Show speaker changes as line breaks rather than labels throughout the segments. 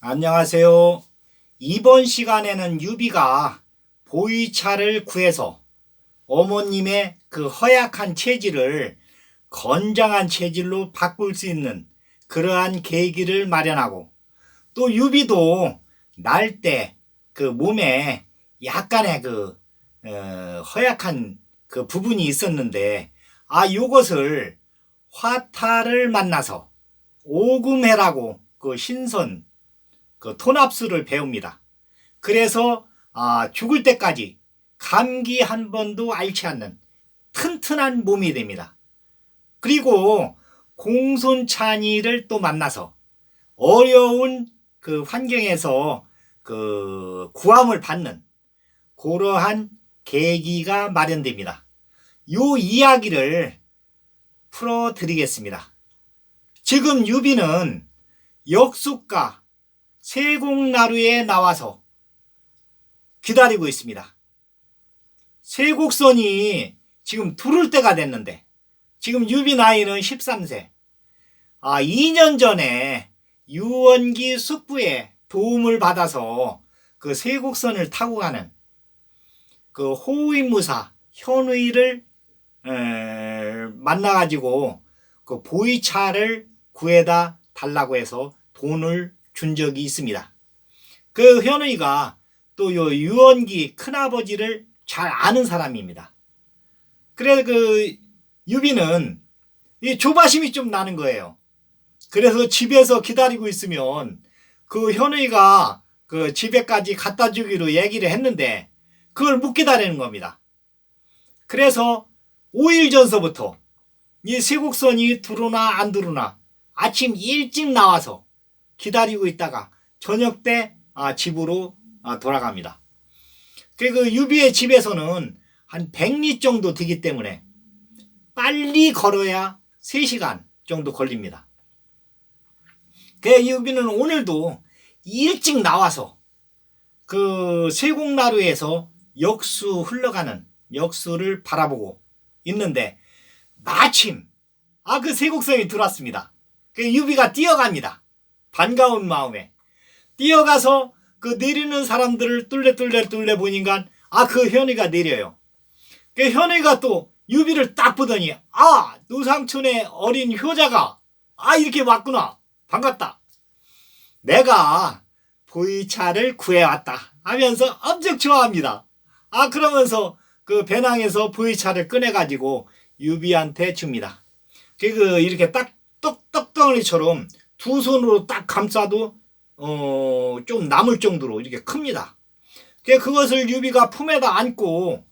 안녕하세요. 이번 시간에는 유비가 보이차를 구해서 어머님의 그 허약한 체질을 건장한 체질로 바꿀 수 있는 그러한 계기를 마련하고, 또 유비도 날 때 그 몸에 약간의 허약한 그 부분이 있었는데, 요것을 화타를 만나서 오금해라고 그 신선 그 토납수를 배웁니다. 그래서 죽을 때까지 감기 한 번도 앓지 않는 튼튼한 몸이 됩니다. 그리고 공손찬이를 또 만나서 어려운 그 환경에서 그 구함을 받는 그러한 계기가 마련됩니다. 이 이야기를 풀어드리겠습니다. 지금 유비는 역숫가 세곡나루에 나와서 기다리고 있습니다. 세곡선이 지금 두를 때가 됐는데, 지금 유비 나이는 13세. 2년 전에 유원기 숙부의 도움을 받아서 그 세곡선을 타고 가는 그 호위무사 현의를 만나가지고 그 보이차를 구해다 달라고 해서 돈을 준 적이 있습니다. 그 현의가 또 요 유원기 큰아버지를 잘 아는 사람입니다. 그래 그 유비는 이 조바심이 좀 나는 거예요. 그래서 집에서 기다리고 있으면 그 현의가 그 집에까지 갖다 주기로 얘기를 했는데 그걸 못 기다리는 겁니다. 그래서 5일 전서부터 이 세곡선이 들어오나 안 들어오나 아침 일찍 나와서 기다리고 있다가 저녁 때 집으로 돌아갑니다. 그 유비의 집에서는 한 100리 정도 되기 때문에 빨리 걸어야 3시간 정도 걸립니다. 그 유비는 오늘도 일찍 나와서 그 세곡나루에서 역수 흘러가는 역수를 바라보고 있는데 마침 그 세곡선이 들어왔습니다. 그 유비가 뛰어갑니다. 반가운 마음에 뛰어가서 그 내리는 사람들을 뚫레 보니까 그 현의가 내려요. 그 현의가 또 유비를 딱 보더니 노상촌의 어린 효자가 이렇게 왔구나, 반갑다, 내가 보이차를 구해왔다 하면서 엄청 좋아합니다. 그러면서 그 배낭에서 보이차를 꺼내가지고 유비한테 줍니다. 이렇게 딱 떡덩어리처럼 두 손으로 딱 감싸도 좀 남을 정도로 이렇게 큽니다. 그것을 유비가 품에다 안고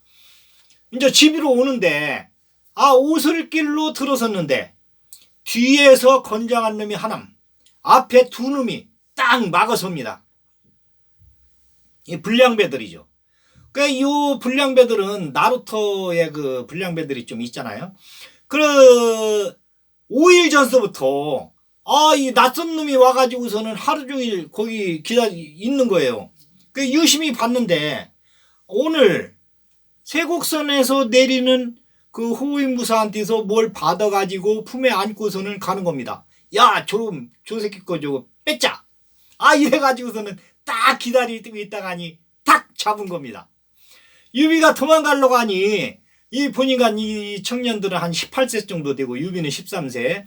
이제 집으로 오는데 오솔길로 들어섰는데 뒤에서 건장한 놈이 하나, 앞에 두 놈이 딱 막아섭니다. 이 불량배들이죠. 이 불량배들은 나루토의 그 불량배들이 좀 있잖아요. 5일 전서부터 이 낯선 놈이 와가지고서는 하루 종일 거기 있는 거예요. 유심히 봤는데 오늘 세곡선에서 내리는 그 호위무사한테서 뭘 받아가지고 품에 안고서는 가는 겁니다. 저 새끼 거 저거 뺏자. 이래가지고서는 딱 기다리고 있다가니 딱 잡은 겁니다. 유비가 도망가려고 하니 보니까 이 청년들은 한 18세 정도 되고 유비는 13세.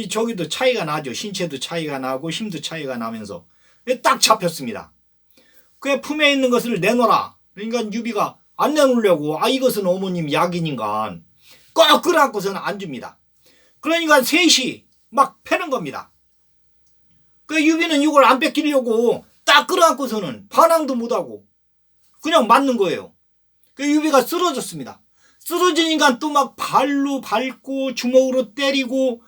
저기도 차이가 나죠. 신체도 차이가 나고 힘도 차이가 나면서 딱 잡혔습니다. 그 품에 있는 것을 내놓으라. 그러니까 유비가 안 내놓으려고 이것은 어머님 약이니까 꼭 끌어안고서는 안 줍니다. 그러니까 셋이 막 패는 겁니다. 유비는 이걸 안 뺏기려고 딱 끌어안고서는 반항도 못하고 그냥 맞는 거예요. 유비가 쓰러졌습니다. 쓰러지니까 또 막 발로 밟고 주먹으로 때리고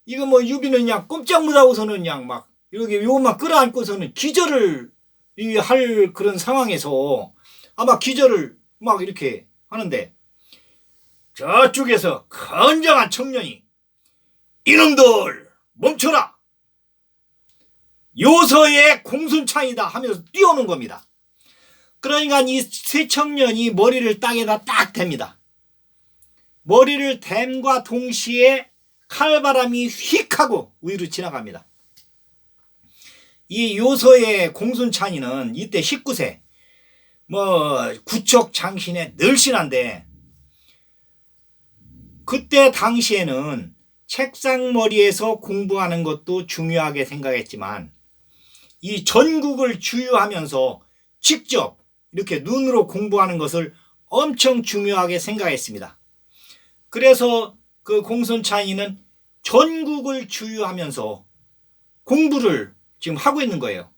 이거 뭐 유비는 그냥 꼼짝 못하고서는 그냥 막 이렇게 요것만 끌어안고서는 기절을 할 그런 상황에서 막 기절을 막 이렇게 하는데 저쪽에서 건장한 청년이 이놈들 멈춰라, 요서의 공손창이다 하면서 뛰어오는 겁니다. 그러니까 이 세 청년이 머리를 땅에다 딱 댑니다. 머리를 댐과 동시에 칼바람이 휙 하고 위로 지나갑니다. 이 요서의 공순찬이는 이때 19세, 뭐 구척장신에 늘씬한데, 그때 당시에는 책상머리에서 공부하는 것도 중요하게 생각했지만 이 전국을 주유하면서 직접 이렇게 눈으로 공부하는 것을 엄청 중요하게 생각했습니다. 그래서 그 공손찬이는 전국을 주유하면서 공부를 지금 하고 있는 거예요.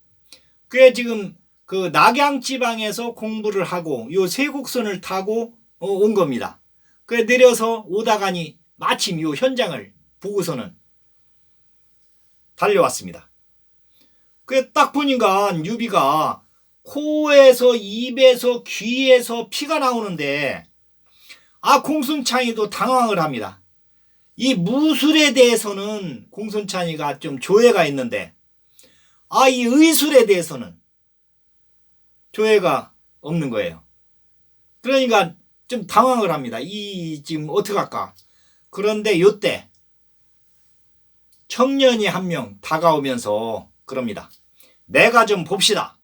그래 지금 그 낙양지방에서 공부를 하고 요 세곡선을 타고 온 겁니다. 그래 내려서 오다가니 마침 요 현장을 보고서는 달려왔습니다. 그래 딱 보니까 유비가 코에서 입에서 귀에서 피가 나오는데 공순찬이도 당황을 합니다. 이 무술에 대해서는 공순찬이가 좀 조예가 있는데 이 의술에 대해서는 조예가 없는 거예요. 그러니까 좀 당황을 합니다. 이 지금 어떡할까? 그런데 요때 청년이 한 명 다가오면서 그럽니다. 내가 좀 봅시다.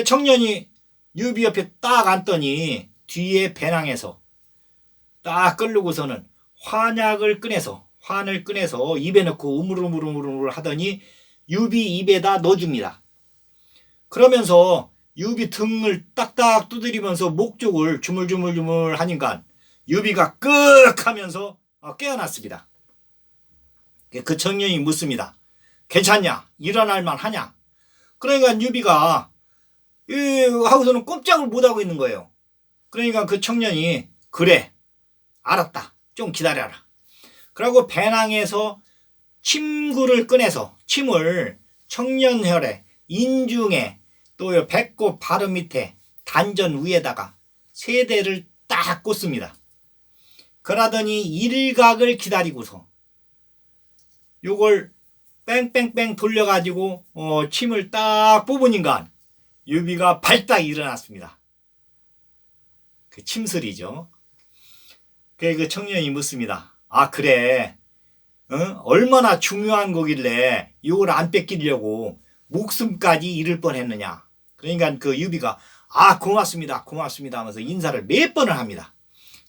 청년이 유비 옆에 딱 앉더니 뒤에 배낭에서 딱 끌르고서는 환을 꺼내서 입에 넣고 우물우물우물 하더니 유비 입에다 넣어줍니다. 그러면서 유비 등을 딱딱 두드리면서 목 쪽을 주물주물 하니까 유비가 끄ꯛ 하면서 깨어났습니다. 그 청년이 묻습니다. 괜찮냐? 일어날 만하냐? 그러니까 유비가 하고서는 꼼짝을 못하고 있는 거예요. 그러니까 그 청년이 그래 알았다 좀 기다려라. 그러고 배낭에서 침구를 꺼내서 침을 청년혈에 인중에 또 배꼽 바로 밑에 단전 위에다가 세 대를 딱 꽂습니다. 그러더니 일각을 기다리고서 요걸 뺑뺑뺑 돌려가지고 침을 딱 뽑으니까 유비가 발딱 일어났습니다. 그 침소리죠. 그 청년이 묻습니다. 그래 얼마나 중요한 거길래 이걸 안 뺏기려고 목숨까지 잃을 뻔했느냐. 그러니까 그 유비가 고맙습니다 하면서 인사를 몇 번을 합니다.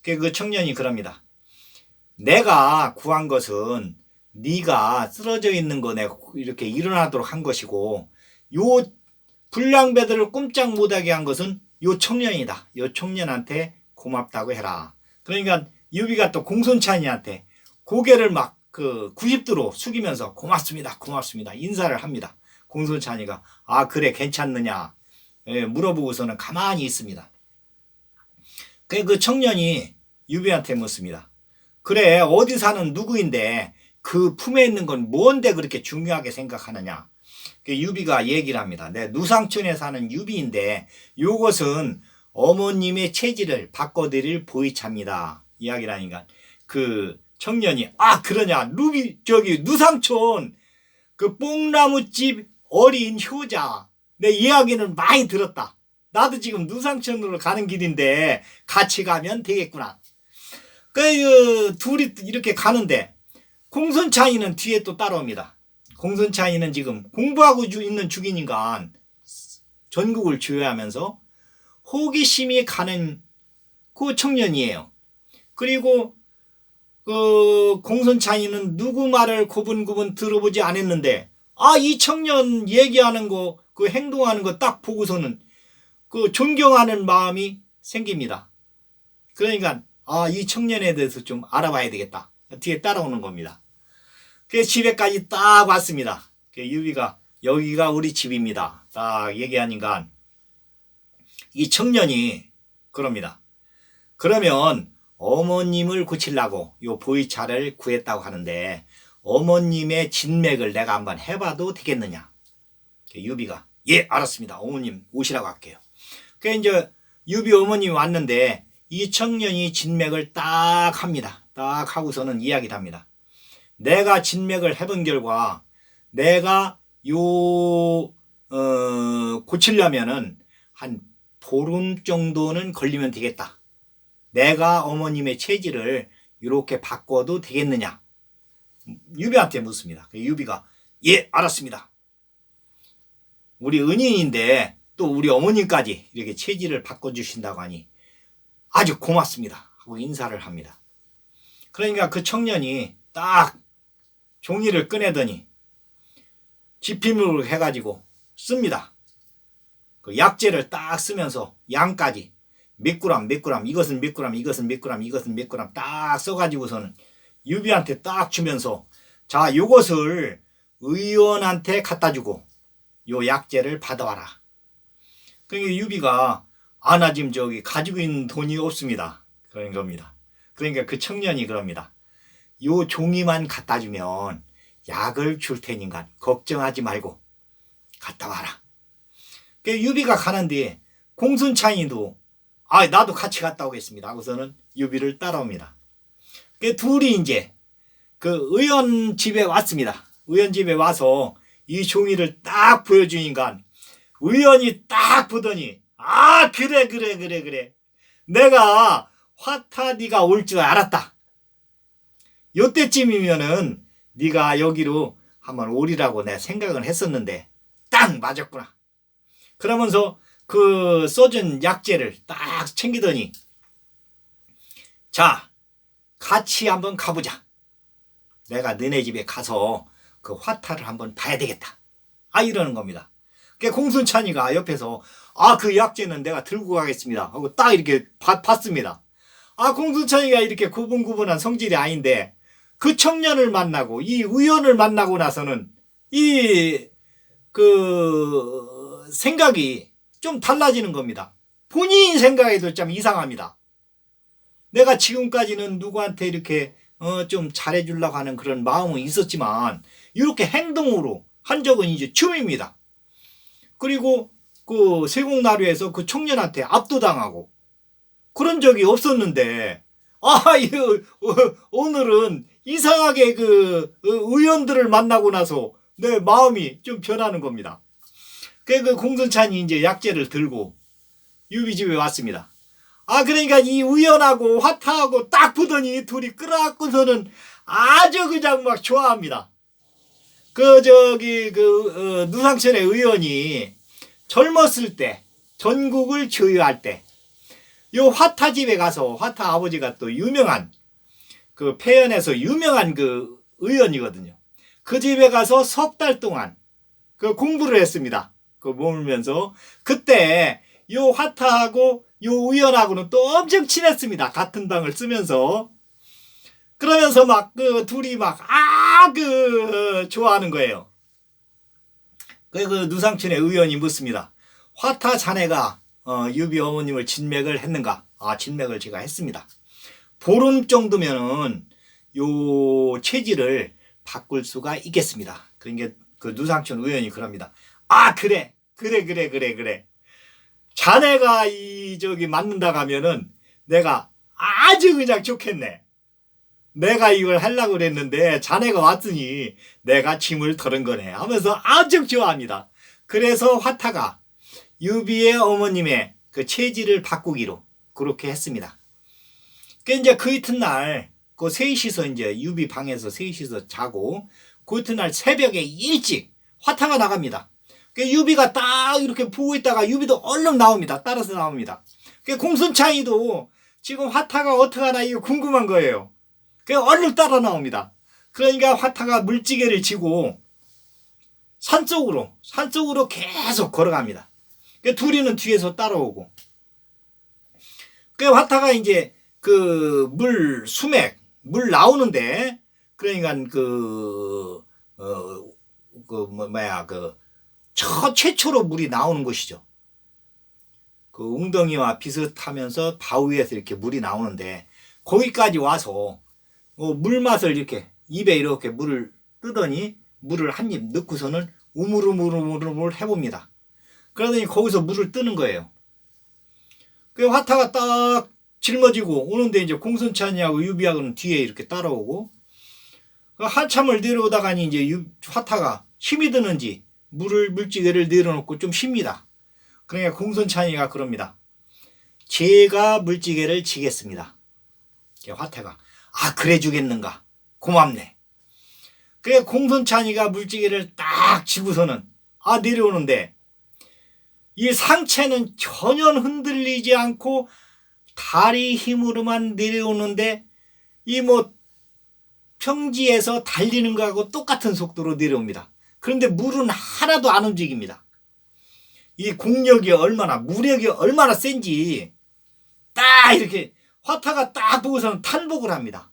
그 청년이 그럽니다. 내가 구한 것은 네가 쓰러져 있는 거 내가 이렇게 일어나도록 한 것이고 요 불량배들을 꼼짝 못하게 한 것은 요 청년이다. 요 청년한테 고맙다고 해라. 그러니까 유비가 또 공손찬이한테 고개를 막 90도로 숙이면서 고맙습니다 인사를 합니다. 공손찬이가 그래 괜찮느냐 물어보고서는 가만히 있습니다. 그 청년이 유비한테 묻습니다. 그래 어디 사는 누구인데 그 품에 있는 건 뭔데 그렇게 중요하게 생각하느냐. 유비가 얘기를 합니다. 내 누상촌에 사는 유비인데 요것은 어머님의 체질을 바꿔드릴 보이차입니다. 이야기를 하니까 그 청년이 그러냐 누상촌 그 뽕나무집 어린 효자 내 이야기는 많이 들었다. 나도 지금 누상촌으로 가는 길인데 같이 가면 되겠구나. 둘이 이렇게 가는데 공손찬이는 뒤에 또 따라옵니다. 공손찬이는 지금 공부하고 있는 중이니까 전국을 주유하면서 호기심이 가는 그 청년이에요. 그리고 그 공손찬이는 누구 말을 고분고분 들어보지 않았는데 이 청년 얘기하는 거 그 행동하는 거 딱 보고서는 그 존경하는 마음이 생깁니다. 그러니까 이 청년에 대해서 좀 알아봐야 되겠다. 뒤에 따라오는 겁니다. 그래서 집에까지 딱 왔습니다. 유비가 여기가 우리 집입니다. 딱 얘기하니까 이 청년이 그럽니다. 그러면 어머님을 고치려고 요 보이차를 구했다고 하는데 어머님의 진맥을 내가 한번 해봐도 되겠느냐. 유비가 예 알았습니다. 어머님 오시라고 할게요. 그래서 이제 유비 어머님이 왔는데 이 청년이 진맥을 딱 합니다. 딱 하고서는 이야기를 합니다. 내가 진맥을 해본 결과 내가 고치려면은 한 보름 정도는 걸리면 되겠다. 내가 어머님의 체질을 이렇게 바꿔도 되겠느냐. 유비한테 묻습니다. 유비가 예 알았습니다. 우리 은인인데 또 우리 어머님까지 이렇게 체질을 바꿔주신다고 하니 아주 고맙습니다 하고 인사를 합니다. 그러니까 그 청년이 딱 종이를 꺼내더니 지필물을 해가지고 씁니다. 그 약재를 딱 쓰면서 양까지 몇 그램 몇 그램 이것은 몇 그램 이것은 몇 그램 이것은 몇 그램 딱 써가지고서는 유비한테 딱 주면서 자 요것을 의원한테 갖다 주고 요 약재를 받아와라. 그러니까 유비가 아 나 지금 저기 가지고 있는 돈이 없습니다. 그런 겁니다. 그러니까 그 청년이 그럽니다. 요 종이만 갖다 주면 약을 줄 테니까 걱정하지 말고 갔다 와라. 그 유비가 가는데 공순창이도 아 나도 같이 갔다 오겠습니다 하고서는 유비를 따라옵니다. 그 둘이 이제 그 의원 집에 왔습니다. 의원 집에 와서 이 종이를 딱 보여주니까 의원이 딱 보더니 아 그래 내가 화타 네가 올 줄 알았다. 요때쯤이면은 네가 여기로 한번 오리라고 내가 생각을 했었는데 딱 맞았구나. 그러면서 그 써준 약재를 딱 챙기더니 자 같이 한번 가보자. 내가 너네 집에 가서 그 화타를 한번 봐야 되겠다. 아 이러는 겁니다. 그 공순찬이가 옆에서 아 그 약재는 내가 들고 가겠습니다 하고 딱 이렇게 봤습니다. 아 공순찬이가 이렇게 고분고분한 성질이 아닌데 그 청년을 만나고 이 의원을 만나고 나서는 이 그 생각이 좀 달라지는 겁니다. 본인 생각에도 좀 이상합니다. 내가 지금까지는 누구한테 이렇게 좀 잘해주려고 하는 그런 마음은 있었지만 이렇게 행동으로 한 적은 이제 처음입니다. 그리고 그 세공나루에서 그 청년한테 압도당하고 그런 적이 없었는데 아 이거 오늘은 이상하게 그 의원들을 만나고 나서 내 마음이 좀 변하는 겁니다. 그 공순찬이 이제 약재를 들고 유비 집에 왔습니다. 아 그러니까 이 의원하고 화타하고 딱 보더니 둘이 끌어안고서는 아주 그냥 막 좋아합니다. 그 저기 그 누상천의 의원이 젊었을 때 전국을 조유할 때 요 화타 집에 가서 화타 아버지가 또 유명한 그 폐연에서 유명한 그 의원이거든요. 그 집에 가서 석 달 동안 그 공부를 했습니다. 그 머물면서 그때 요 화타하고 요 의원하고는 또 엄청 친했습니다. 같은 방을 쓰면서 그러면서 막 그 둘이 막 좋아하는 거예요. 그 누상천의 의원이 묻습니다. 화타 자네가 유비 어머님을 진맥을 했는가? 아 진맥을 제가 했습니다. 보름 정도면은 요 체질을 바꿀 수가 있겠습니다. 그러니까 그 누상천 의원이 그럽니다. 아 그래. 자네가 이 저기 맞는다 하면은 내가 아주 그냥 좋겠네. 내가 이걸 하려고 그랬는데 자네가 왔으니 내가 짐을 덜은 거네 하면서 아주 좋아합니다. 그래서 화타가 유비의 어머님의 그 체질을 바꾸기로 그렇게 했습니다. 그 이제 그 이튿날 그 셋이서 이제 유비 방에서 셋이서 자고 그 이튿날 새벽에 일찍 화타가 나갑니다. 그 유비가 딱 이렇게 보고 있다가 유비도 얼른 나옵니다. 따라서 나옵니다. 그 공순창이도 지금 화타가 어떡하나 이거 궁금한 거예요. 그 얼른 따라 나옵니다. 그러니까 화타가 물지개를 지고 산쪽으로 계속 걸어갑니다. 그 둘이는 뒤에서 따라오고 그 화타가 이제 그 물 나오는데 그러니까 최초로 물이 나오는 곳이죠. 그 웅덩이와 비슷하면서 바위에서 이렇게 물이 나오는데 거기까지 와서 물맛을 이렇게 입에 이렇게 물을 뜨더니 물을 한 입 넣고서는 우물우물 해봅니다. 그러더니 거기서 물을 뜨는 거예요. 그 화타가 딱 짊어지고 오는데 이제 공순찬이하고 유비하고는 뒤에 이렇게 따라오고 한참을 내려오다가니 이제 화타가 힘이 드는지 물지개를 내려놓고 좀 쉽니다. 그러니까 공순찬이가 그럽니다. 제가 물지개를 지겠습니다. 화타가 아 그래 주겠는가 고맙네. 그래 공순찬이가 물지개를 딱 지고서는 내려오는데 이 상체는 전혀 흔들리지 않고 다리 힘으로만 내려오는데 이 뭐 평지에서 달리는 거하고 똑같은 속도로 내려옵니다. 그런데 물은 하나도 안 움직입니다. 이 공력이 얼마나, 무력이 얼마나 센지 딱 이렇게 화타가 딱 보고서는 탄복을 합니다.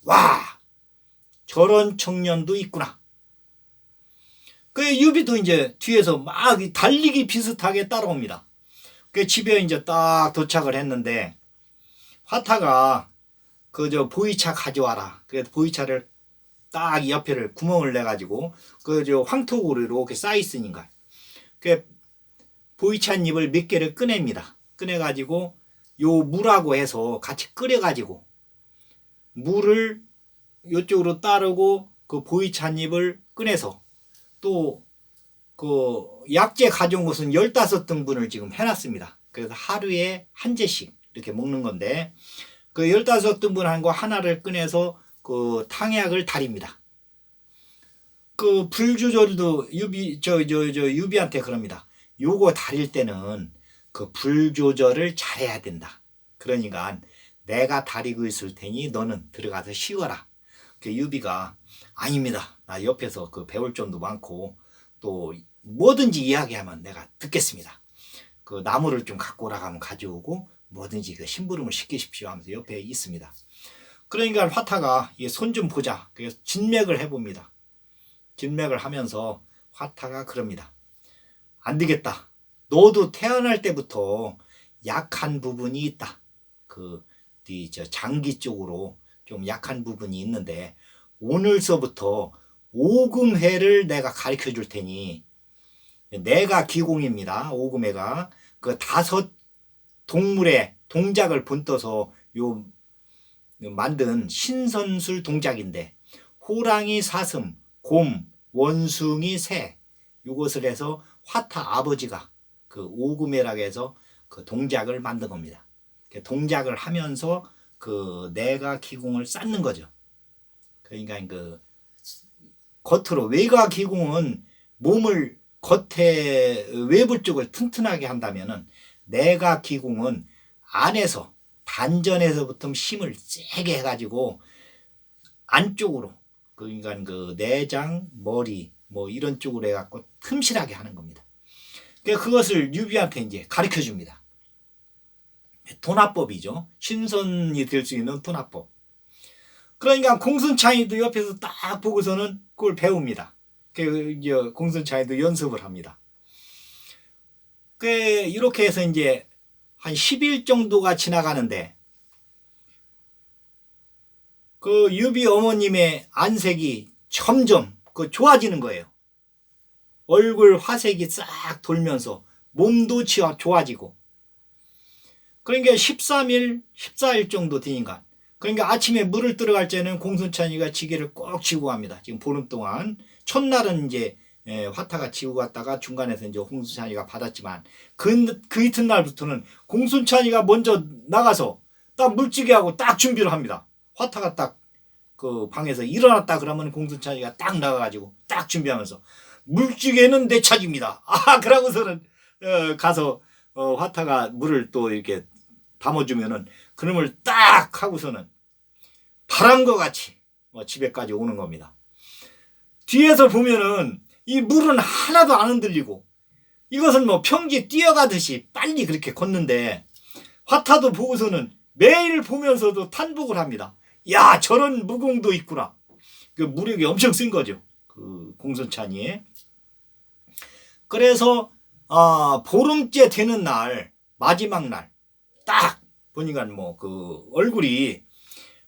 와, 저런 청년도 있구나. 그 유비도 이제 뒤에서 막 달리기 비슷하게 따라옵니다. 그 집에 이제 딱 도착을 했는데 화타가 그 보이차 가져와라. 그래서 보이차를 딱 옆에를 구멍을 내 가지고 그 황토고리로 이렇게 쌓여 있으니까 그 보이찻잎을 몇 개를 꺼냅니다. 꺼내 가지고 요 물하고 해서 같이 끓여 가지고 물을 요쪽으로 따르고 그 보이찻잎을 꺼내서 또 그 약재 가져온 것은 15등분을 지금 해놨습니다. 그래서 하루에 한 제씩 이렇게 먹는 건데 그 15등분 한 거 하나를 꺼내서 그 탕약을 달입니다. 그 불 조절도 유비한테 그럽니다. 요거 달일 때는 그 불 조절을 잘해야 된다. 그러니까 내가 다리고 있을 테니 너는 들어가서 쉬어라. 그 유비가 아닙니다. 나 옆에서 그 배울 점도 많고 또 뭐든지 이야기하면 내가 듣겠습니다. 그 나무를 좀 갖고 오라고 하면 가져오고 뭐든지 그 심부름을 시키십시오 하면서 옆에 있습니다. 그러니까 화타가 손 좀 보자. 그래서 진맥을 해봅니다. 진맥을 하면서 화타가 그럽니다. 안 되겠다. 너도 태어날 때부터 약한 부분이 있다. 장기 쪽으로 좀 약한 부분이 있는데 오늘서부터 오금해를 내가 가르쳐 줄 테니 내가 기공입니다. 오금해가 그 5 동물의 동작을 본떠서 요 만든 신선술 동작인데 호랑이 사슴, 곰, 원숭이, 새 이것을 해서 화타 아버지가 그 오금해라고 해서 그 동작을 만든 겁니다. 동작을 하면서 그 내가 기공을 쌓는 거죠. 그러니까 그 겉으로 외가 기공은 몸을 겉에 외부 쪽을 튼튼하게 한다면은 내가 기공은 안에서 단전에서부터 힘을 세게 해가지고 안쪽으로 그러니까 그 내장, 머리 뭐 이런 쪽으로 해갖고 틈실하게 하는 겁니다. 그것을 유비한테 이제 가르쳐 줍니다. 도나법이죠. 신선이 될 수 있는 도나법. 그러니까 공순창이도 옆에서 딱 보고서는 그걸 배웁니다. 공순창이도 연습을 합니다. 이렇게 해서 이제 한 10일 정도가 지나가는데 그 유비 어머님의 안색이 점점 좋아지는 거예요. 얼굴 화색이 싹 돌면서 몸도 좋아지고 그러니까 13일, 14일 정도 되니까 그러니까 아침에 물을 들어갈 때는 공순찬이가 지게를 꼭 쥐고 갑니다. 지금 보름 동안 첫날은 이제 화타가 지고 갔다가 중간에서 이제 공순찬이가 받았지만 그 이튿날부터는 공순찬이가 먼저 나가서 딱 물찌개 하고 딱 준비를 합니다. 화타가 딱 그 방에서 일어났다 그러면 공순찬이가 딱 나가가지고 딱 준비하면서 물찌개는 내 차지입니다. 그러고서는 가서 화타가 물을 또 이렇게 담아주면은 그놈을 딱 하고서는 바람과 같이 집에까지 오는 겁니다. 뒤에서 보면은 이 물은 하나도 안 흔들리고 이것은 뭐 평지 뛰어가듯이 빨리 그렇게 걷는데 화타도 보고서는 매일 보면서도 탄복을 합니다. 야, 저런 무공도 있구나. 그 무력이 엄청 쓴 거죠. 그 공순찬이. 그래서 보름째 되는 날 마지막 날 딱 보니까 뭐 그 얼굴이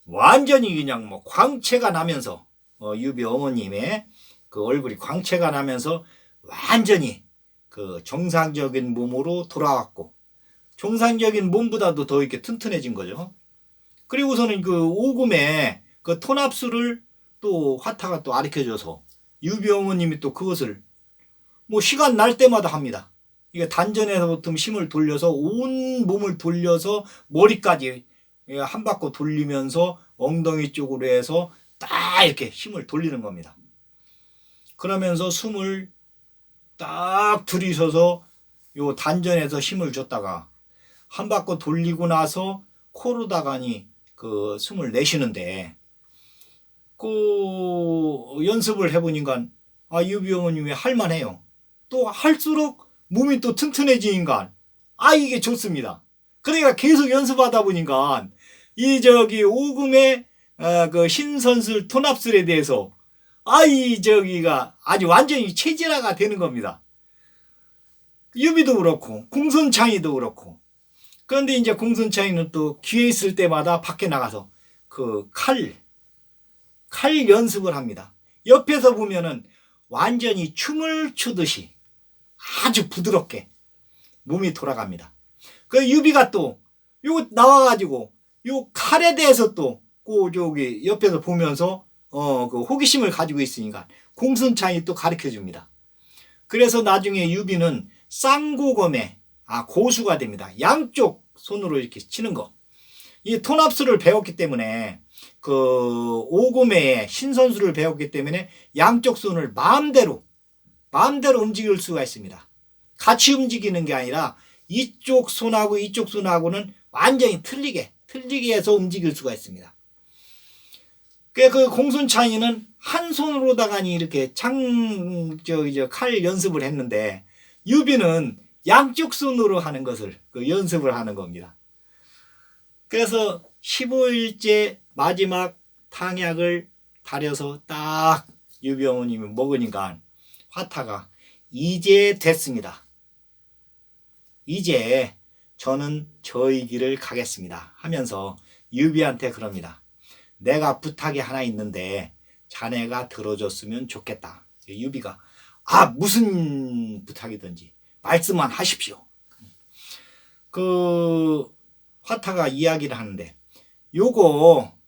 완전히 그냥 뭐 광채가 나면서 유비 어머님의 그 얼굴이 광채가 나면서 완전히 그 정상적인 몸으로 돌아왔고 정상적인 몸보다도 더 이렇게 튼튼해진 거죠. 그리고서는 그 오금에 그 토납수를 또 화타가 또 가르쳐줘서 유비 어머님이 또 그것을 뭐 시간 날 때마다 합니다. 이게 단전에서부터 힘을 돌려서 온 몸을 돌려서 머리까지 한 바퀴 돌리면서 엉덩이 쪽으로 해서 딱 이렇게 힘을 돌리는 겁니다. 그러면서 숨을 딱 들이셔서 요 단전에서 힘을 줬다가 한 바퀴 돌리고 나서 코로다가니 그 숨을 내쉬는데 그 연습을 해보니까 아 유비 어머님이 할만해요. 또 할수록 몸이 또 튼튼해지니까 아 이게 좋습니다. 그러니까 계속 연습하다 보니까 이 저기 오금의 그 신선술 토납술에 대해서 이 저기가 아주 완전히 체질화가 되는 겁니다. 유비도 그렇고 공손창이도 그렇고. 그런데 이제 공손창이는 또 기회 있을 때마다 밖에 나가서 그 칼 연습을 합니다. 옆에서 보면은 완전히 춤을 추듯이 아주 부드럽게 몸이 돌아갑니다. 그 유비가 또 요 나와가지고 요 칼에 대해서 또 그 저기 옆에서 보면서 그 호기심을 가지고 있으니까 공손창이 또 가르쳐 줍니다. 그래서 나중에 유비는 쌍고검의 고수가 됩니다. 양쪽 손으로 이렇게 치는 거. 이 토납술을 배웠기 때문에 그 오고매의 신선술을 배웠기 때문에 양쪽 손을 마음대로 움직일 수가 있습니다. 같이 움직이는 게 아니라 이쪽 손하고 이쪽 손하고는 완전히 틀리게 해서 움직일 수가 있습니다. 그 공손창이는 한 손으로다가니 이렇게 칼 연습을 했는데 유비는 양쪽 손으로 하는 것을 그 연습을 하는 겁니다. 그래서 15일째 마지막 탕약을 다려서 딱 유비 어머님이 먹으니까 화타가 이제 됐습니다. 이제 저는 저의 길을 가겠습니다 하면서 유비한테 그럽니다. 내가 부탁이 하나 있는데 자네가 들어줬으면 좋겠다. 유비가 무슨 부탁이든지 말씀만 하십시오. 그 화타가 이야기를 하는데 요거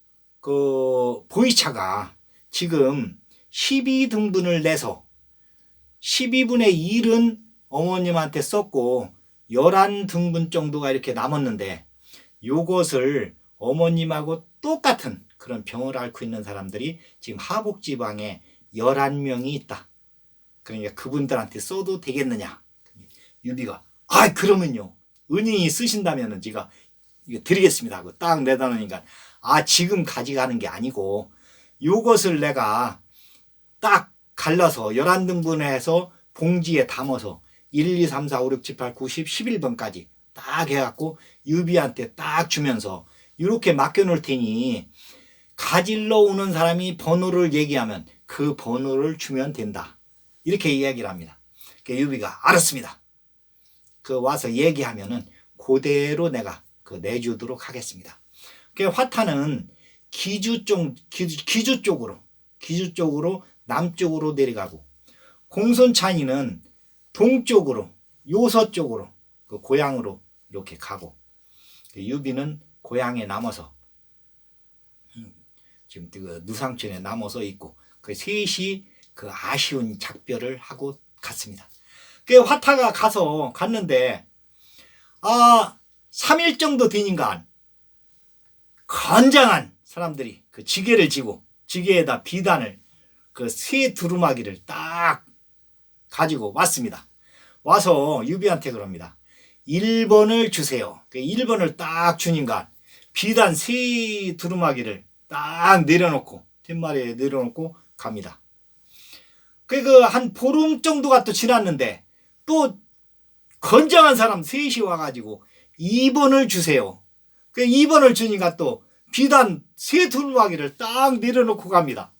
그 보이차가 지금 12등분을 내서 12분의 1은 어머님한테 썼고 11등분 정도가 이렇게 남았는데 요것을 어머님하고 똑같은 그런 병을 앓고 있는 사람들이 지금 하복지방에 11명이 있다. 그러니까 그분들한테 써도 되겠느냐. 유비가 그러면요 은인이 쓰신다면은 제가 이거 드리겠습니다 하고 딱 내다 놓으니까 지금 가져가는 게 아니고 요것을 내가 딱 갈라서 11등분을 해서 봉지에 담아서 1, 2, 3, 4, 5, 6, 7, 8, 9, 10, 11번까지 딱 해갖고 유비한테 딱 주면서 이렇게 맡겨놓을 테니 가질러 오는 사람이 번호를 얘기하면 그 번호를 주면 된다. 이렇게 이야기를 합니다. 유비가 알았습니다. 그 와서 얘기하면은 그대로 내가 그 내주도록 하겠습니다. 화타는 기주 쪽으로 남쪽으로 내려가고 공손찬이는 동쪽으로 요서 쪽으로 그 고향으로 이렇게 가고 유비는 고향에 남아서 지금 그 누상천에 남아서 있고 그 셋이 그 아쉬운 작별을 하고 갔습니다. 그 화타가 갔는데 3일 정도 되니까 건장한 사람들이 그 지게를 지고 지게에다 비단을 그 새 두루마기를 딱 가지고 왔습니다. 와서 유비한테 그럽니다. 1번을 주세요. 1번을 딱 주니까 비단 새 두루마기를 딱 내려놓고 뒷마리에 내려놓고 갑니다. 한 보름 정도가 또 지났는데 또 건장한 사람 셋이 와가지고 2번을 주세요. 2번을 주니까 또 비단 새 두루마기를 딱 내려놓고 갑니다.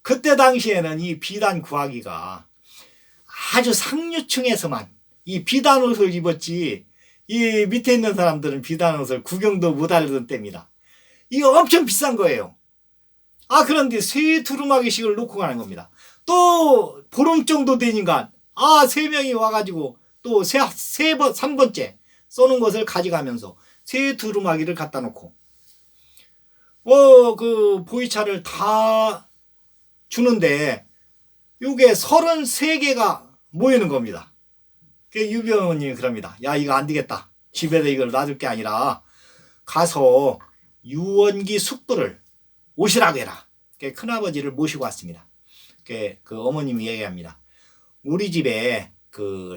그때 당시에는 이 비단 구하기가 아주 상류층에서만 이 비단 옷을 입었지 이 밑에 있는 사람들은 비단 옷을 구경도 못하던 때입니다. 이거 엄청 비싼 거예요. 그런데 새 두루마기씩을 놓고 가는 겁니다. 또 보름 정도 되니까 3명이 와가지고 또 3번째 쏘는 것을 가져가면서 새 두루마기를 갖다 놓고 그 보이차를 다 주는데 요게 33개가 모이는 겁니다. 유비 어머님이 그럽니다. 야 이거 안 되겠다. 집에다 이걸 놔둘 게 아니라 가서 유원기 숙부를 오시라고 해라. 큰아버지를 모시고 왔습니다. 그 어머님이 얘기합니다. 우리 집에 그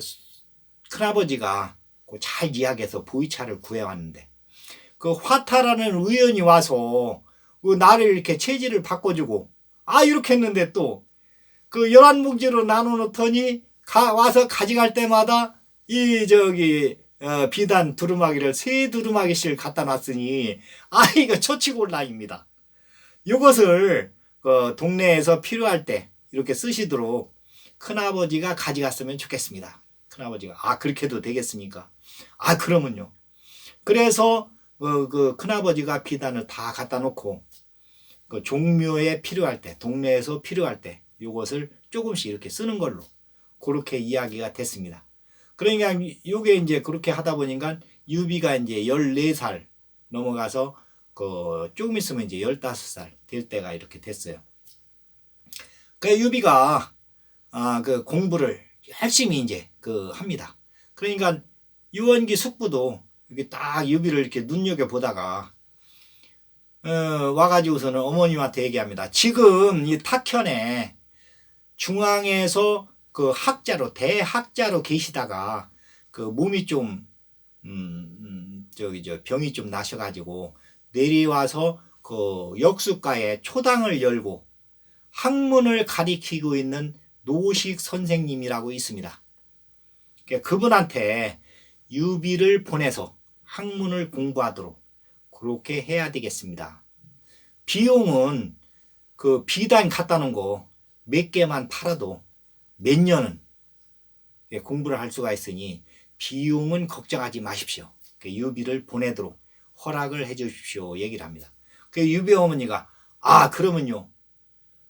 큰아버지가 잘 이야기해서 보이차를 구해왔는데 그 화타라는 의원이 와서 그 나를 이렇게 체질을 바꿔주고 이렇게 했는데 또 그 11뭉지로 나눠놓더니 와서 가져갈 때마다 비단 두루마기를 3두루마기씩 갖다 놨으니 이거 처치곤란입니다. 이것을 동네에서 필요할 때 이렇게 쓰시도록 큰아버지가 가져갔으면 좋겠습니다. 큰아버지가 그렇게 해도 되겠습니까? 그러면요. 그래서 그 큰아버지가 비단을 다 갖다 놓고 그 종묘에 필요할 때 동네에서 필요할 때 이것을 조금씩 이렇게 쓰는 걸로 그렇게 이야기가 됐습니다. 그러니까 이게 이제 그렇게 하다 보니까 유비가 이제 14살 넘어가서 조금 있으면 이제 15살 될 때가 이렇게 됐어요. 그 유비가 그 공부를 열심히 이제 합니다. 그러니까 유원기 숙부도 이렇게 딱 유비를 이렇게 눈여겨 보다가 와가지고서는 어머님한테 얘기합니다. 지금 이 탁현에 중앙에서 그 대학자로 계시다가 그 몸이 좀 병이 좀 나셔가지고 내려와서 그 역수가에 초당을 열고 학문을 가리키고 있는 노식 선생님이라고 있습니다. 그분한테 유비를 보내서 학문을 공부하도록 그렇게 해야 되겠습니다. 비용은 그 비단 갖다 놓은 거 몇 개만 팔아도 몇 년은 공부를 할 수가 있으니 비용은 걱정하지 마십시오. 유비를 보내도록 허락을 해 주십시오. 얘기를 합니다. 유비 어머니가 그러면요.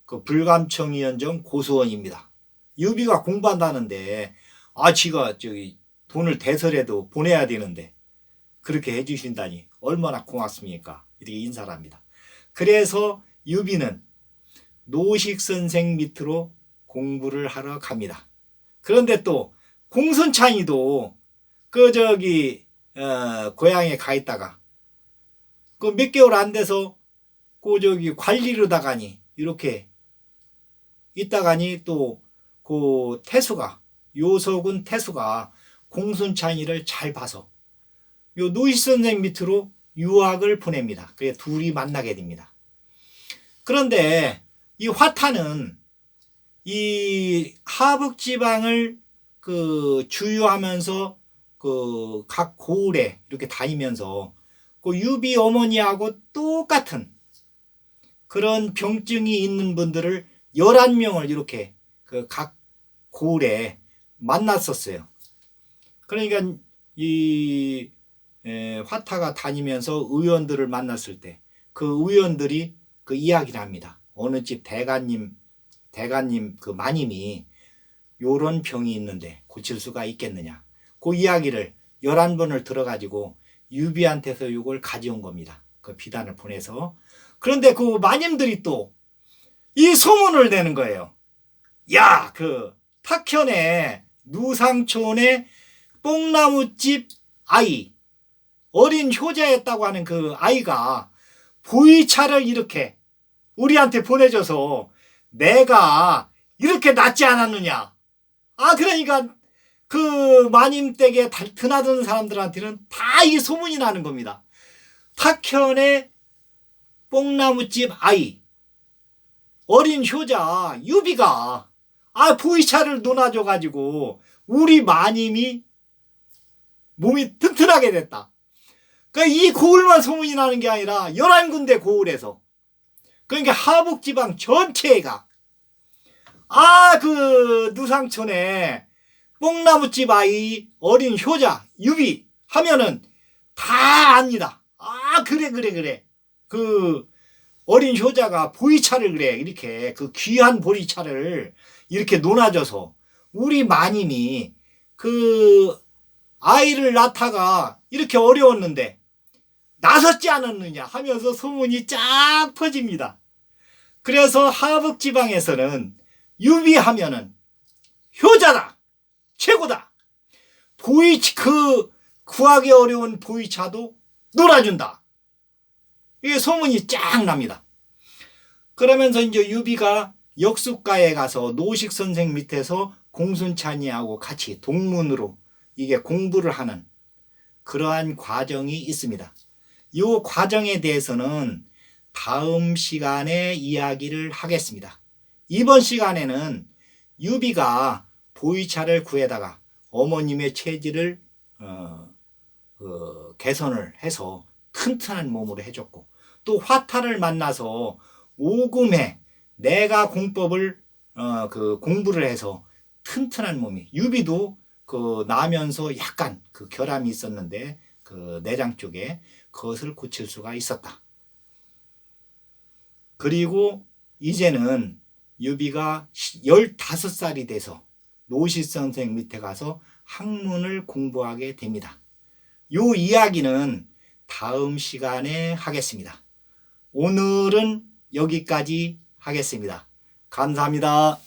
그 불감청위원정 고소원입니다. 유비가 공부한다는데 지가 돈을 대설해도 보내야 되는데 그렇게 해주신다니 얼마나 고맙습니까? 이렇게 인사를 합니다. 그래서 유비는 노식 선생 밑으로 공부를 하러 갑니다. 그런데 또 공손찬이도 고향에 가 있다가 몇 개월 안 돼서 관리로다가니 이렇게 있다가니 또 요석은 태수가 공손찬이를 잘 봐서 요 노식 선생 밑으로 유학을 보냅니다. 그래 둘이 만나게 됩니다. 그런데 이 화타는 이 하북지방을 주유하면서 각 고을에 이렇게 다니면서 유비 어머니하고 똑같은 그런 병증이 있는 분들을 11명을 이렇게 각 고을에 만났었어요. 그러니까 이 화타가 다니면서 의원들을 만났을 때 그 의원들이 이야기를 합니다. 어느 집 대가님 그 마님이 요런 병이 있는데 고칠 수가 있겠느냐. 그 이야기를 11번을 들어가지고 유비한테서 이걸 가져온 겁니다. 그 비단을 보내서. 그런데 그 마님들이 또 이 소문을 내는 거예요. 야, 탁현의 누상촌의 뽕나무집 아이, 어린 효자였다고 하는 그 아이가 보이차를 이렇게 우리한테 보내줘서 내가 이렇게 낫지 않았느냐. 그러니까 그 마님 댁에 드나드는 사람들한테는 다 이 소문이 나는 겁니다. 탁현의 뽕나무집 아이, 어린 효자 유비가 보이차를 논아줘가지고 우리 마님이 몸이 튼튼하게 됐다. 그러니까 이 고을만 소문이 나는 게 아니라 11군데 고을에서, 그러니까 하북지방 전체가 그 누상촌에 뽕나무집 아이 어린 효자 유비 하면은 다 압니다. 그래 그 어린 효자가 보이차를 이렇게 귀한 보리차를 이렇게 논아줘서 우리 마님이 아이를 낳다가 이렇게 어려웠는데 나섰지 않았느냐 하면서 소문이 쫙 퍼집니다. 그래서 하북지방에서는 유비하면은 효자다, 최고다, 구하기 어려운 보이차도 놀아준다, 이게 소문이 쫙 납니다. 그러면서 이제 유비가 역수가에 가서 노식 선생 밑에서 공순찬이하고 같이 동문으로 이게 공부를 하는 그러한 과정이 있습니다. 이 과정에 대해서는 다음 시간에 이야기를 하겠습니다. 이번 시간에는 유비가 보이차를 구해다가 어머님의 체질을 개선을 해서 튼튼한 몸으로 해줬고, 또 화타를 만나서 오금에 내가 공법을 공부를 해서 튼튼한 몸이, 유비도 나면서 약간 결함이 있었는데 내장 쪽에 그것을 고칠 수가 있었다. 그리고 이제는 유비가 15살이 돼서 노시 선생 밑에 가서 학문을 공부하게 됩니다. 이 이야기는 다음 시간에 하겠습니다. 오늘은 여기까지 하겠습니다. 감사합니다.